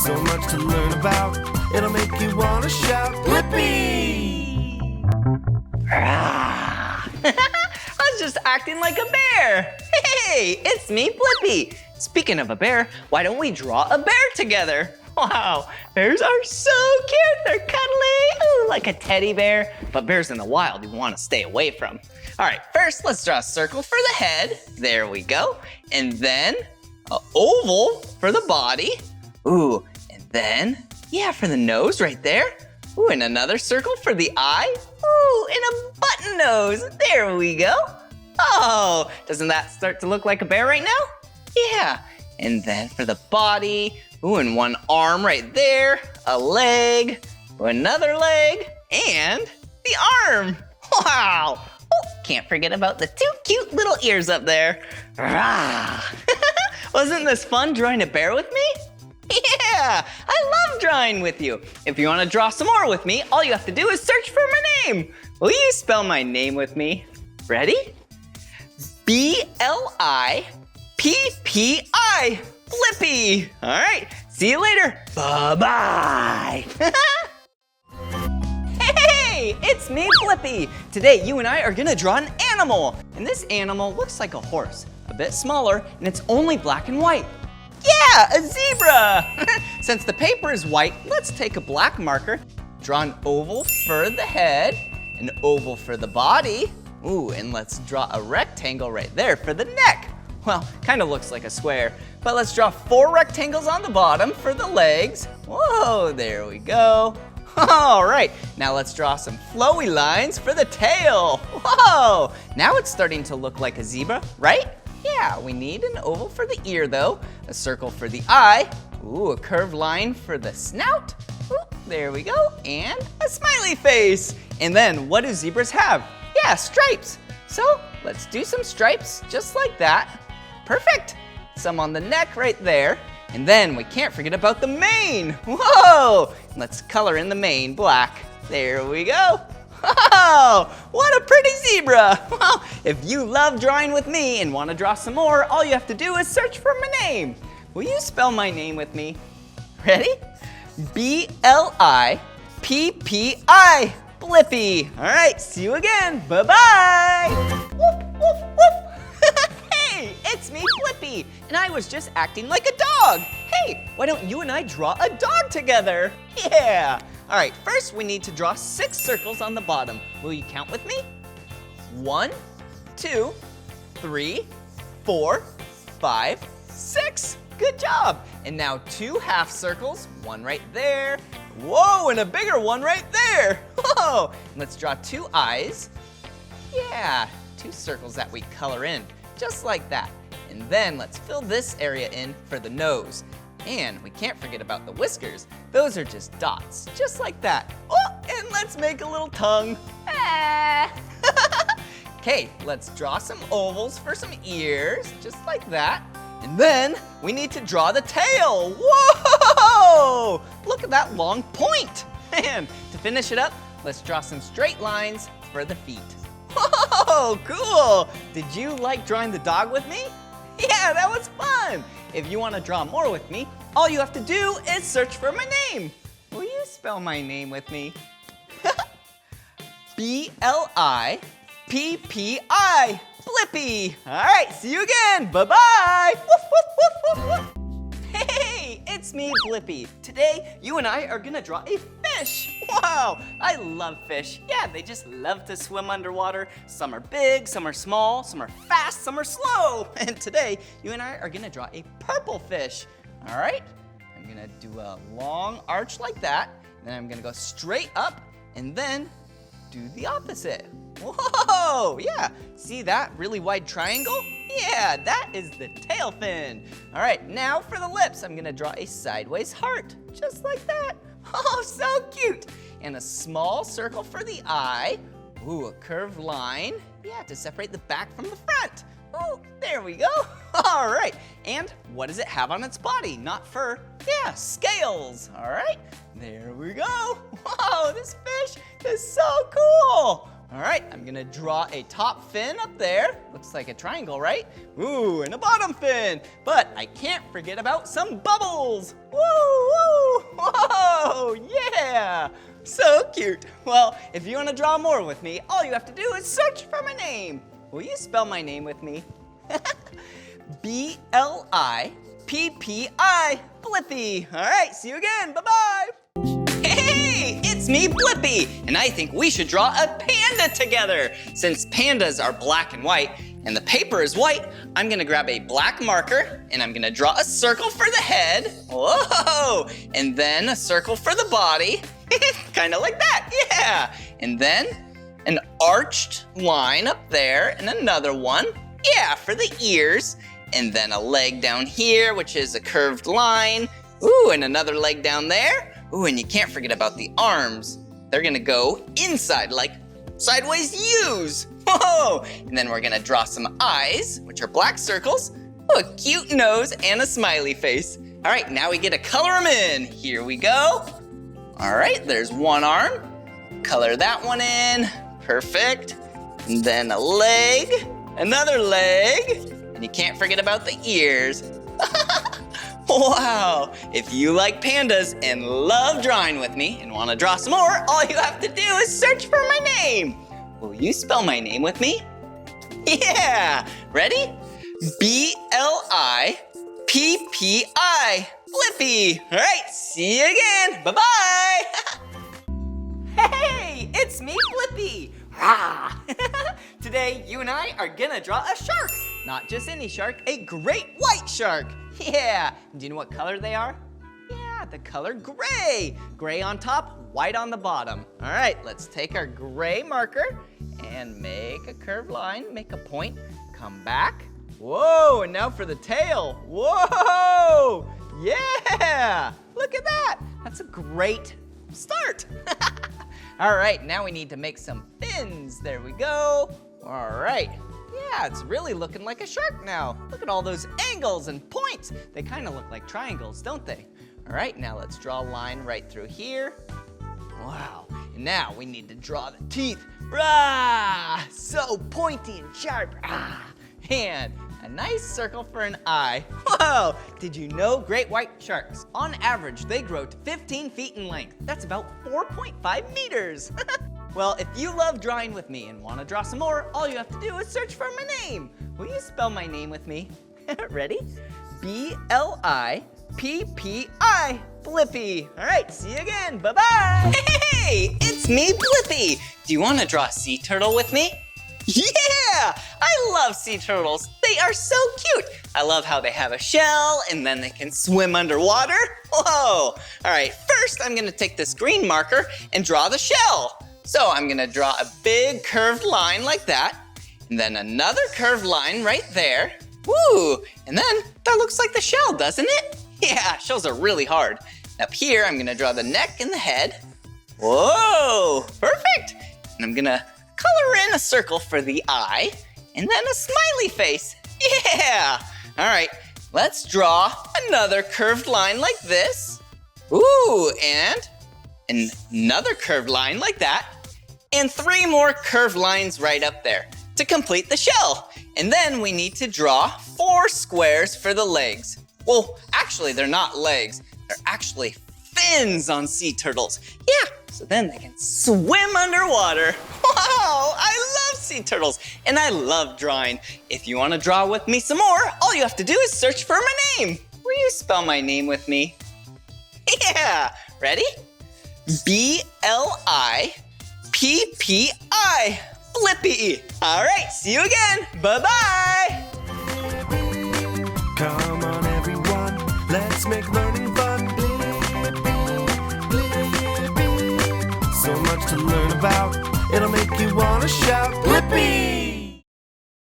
so much to learn about. It'll make you want to shout, Blippi! I was just acting like a bear. Hey, it's me, Blippi. Speaking of a bear, why don't we draw a bear together? Wow, bears are so cute. They're cuddly, ooh, like a teddy bear. But bears in the wild, you want to stay away from. All right, first let's draw a circle for the head. There we go. And then an oval for the body. Ooh, and then, yeah, for the nose right there. Ooh, and another circle for the eye. Ooh, and a button nose. There we go. Oh, doesn't that start to look like a bear right now? Yeah, and then for the body, ooh, and one arm right there, a leg, another leg, and the arm. Wow. Oh, can't forget about the two cute little ears up there. Rah. Wasn't this fun drawing a bear with me? Yeah, I love drawing with you. If you want to draw some more with me, all you have to do is search for my name. Will you spell my name with me? Ready? B-L-I-P-P-I, Blippi. All right, see you later. Bye-bye. Hey, it's me, Blippi. Today, you and I are gonna draw an animal. And this animal looks like a horse, a bit smaller, and it's only black and white. Yeah, a zebra. Since the paper is white, let's take a black marker, draw an oval for the head, an oval for the body. Ooh, and let's draw a rectangle right there for the neck. Well, kind of looks like a square, but let's draw 4 rectangles on the bottom for the legs. Whoa, there we go. All right, now let's draw some flowy lines for the tail. Whoa, now it's starting to look like a zebra, right? Yeah, we need an oval for the ear though, a circle for the eye, ooh, a curved line for the snout, ooh, there we go, and a smiley face. And then what do zebras have? Yeah, stripes. So let's do some stripes just like that. Perfect. Some on the neck right there. And then we can't forget about the mane. Whoa! Let's color in the mane black. There we go. Oh, what a pretty zebra. Well, if you love drawing with me and want to draw some more, all you have to do is search for my name. Will you spell my name with me? Ready? B-L-I-P-P-I. Blippi. All right, see you again. Bye-bye. Woof, woof, woof. Hey, it's me, Blippi, and I was just acting like a dog. Hey, why don't you and I draw a dog together? Yeah. All right, first we need to draw 6 circles on the bottom. Will you count with me? 1, 2, 3, 4, 5, 6. Good job. And now 2 half circles, one right there. Whoa, and a bigger one right there. Whoa, and let's draw 2 eyes. Yeah, 2 circles that we color in, just like that. And then let's fill this area in for the nose. And we can't forget about the whiskers. Those are just dots, just like that. Oh, and let's make a little tongue. Ah. Okay, let's draw some ovals for some ears, just like that. And then we need to draw the tail. Whoa! Look at that long point. And to finish it up, let's draw some straight lines for the feet. Whoa, cool. Did you like drawing the dog with me? Yeah, that was fun. If you want to draw more with me, all you have to do is search for my name. Will you spell my name with me? B-L-I-P-P-I. Blippi. All right, see you again. Bye-bye. Woof, woof, woof, woof, woof. Hey, it's me, Blippi. Today, you and I are gonna draw a fish. Wow, I love fish. Yeah, they just love to swim underwater. Some are big, some are small, some are fast, some are slow. And today, you and I are gonna draw a purple fish. All right, I'm gonna do a long arch like that. Then I'm gonna go straight up and then do the opposite. Whoa, yeah, see that really wide triangle? Yeah, that is the tail fin. All right, now for the lips, I'm gonna draw a sideways heart, just like that. Oh, so cute. And a small circle for the eye. Ooh, a curved line. Yeah, to separate the back from the front. Oh, there we go. All right, and what does it have on its body? Not fur, yeah, scales. All right, there we go. Whoa, this fish is so cool. All right, I'm gonna draw a top fin up there. Looks like a triangle, right? Ooh, and a bottom fin. But I can't forget about some bubbles. Woo, woo. Whoa, yeah! So cute. Well, if you want to draw more with me, all you have to do is search for my name. Will you spell my name with me? B-L-I-P-P-I, Blippi. All right, see you again. Bye-bye. Hey, it's me, Blippi, and I think we should draw a panda together. Since pandas are black and white, and the paper is white, I'm gonna grab a black marker, and I'm gonna draw a circle for the head. Whoa! And then a circle for the body. Kind of like that, yeah. And then an arched line up there, and another one, yeah, for the ears. And then a leg down here, which is a curved line. Ooh, and another leg down there. Ooh, and you can't forget about the arms. They're gonna go inside, like sideways U's. Whoa! And then we're gonna draw some eyes, which are black circles. Ooh, a cute nose and a smiley face. All right, now we get to color them in. Here we go. All right, there's one arm. Color that one in. Perfect. And then a leg, another leg. And you can't forget about the ears. Wow, if you like pandas and love drawing with me and want to draw some more, all you have to do is search for my name. Will you spell my name with me? Yeah, ready? B-L-I-P-P-I, Blippi. All right, see you again, bye-bye. Hey, it's me, Blippi. Rah! Today, you and I are gonna draw a shark. Not just any shark, a great white shark. Yeah, do you know what color they are? Yeah, the color gray. Gray on top, white on the bottom. All right, let's take our gray marker and make a curved line, make a point, come back. Whoa, and now for the tail. Whoa, yeah, look at that. That's a great start. All right, now we need to make some fins. There we go. All right. Yeah, it's really looking like a shark now. Look at all those angles and points. They kind of look like triangles, don't they? All right, now let's draw a line right through here. Wow, and now we need to draw the teeth. Rah! So pointy and sharp. Ah! And a nice circle for an eye. Whoa! Did you know great white sharks, on average, they grow to 15 feet in length. That's about 4.5 meters. Well, if you love drawing with me and want to draw some more, all you have to do is search for my name. Will you spell my name with me? Ready? B-L-I-P-P-I, Blippi. All right, see you again. Bye-bye. Hey, it's me, Blippi. Do you want to draw a sea turtle with me? Yeah, I love sea turtles. They are so cute. I love how they have a shell and then they can swim underwater. Whoa. All right, first I'm gonna take this green marker and draw the shell. So I'm gonna draw a big curved line like that, and then another curved line right there. Woo, and then that looks like the shell, doesn't it? Yeah, shells are really hard. Up here, I'm gonna draw the neck and the head. Whoa, perfect. And I'm gonna color in a circle for the eye, and then a smiley face. Yeah, all right, let's draw another curved line like this. Ooh, and another curved line like that, and 3 more curved lines right up there to complete the shell. And then we need to draw 4 squares for the legs. Well, actually, they're not legs. They're actually fins on sea turtles. Yeah, so then they can swim underwater. Wow, I love sea turtles, and I love drawing. If you want to draw with me some more, all you have to do is search for my name. Will you spell my name with me? Yeah, ready? B-L-I-P-P-I, Blippi. All right, see you again. Bye-bye. Come on, everyone, let's make learning fun. So much to learn about, it'll make you want to shout, Blippi!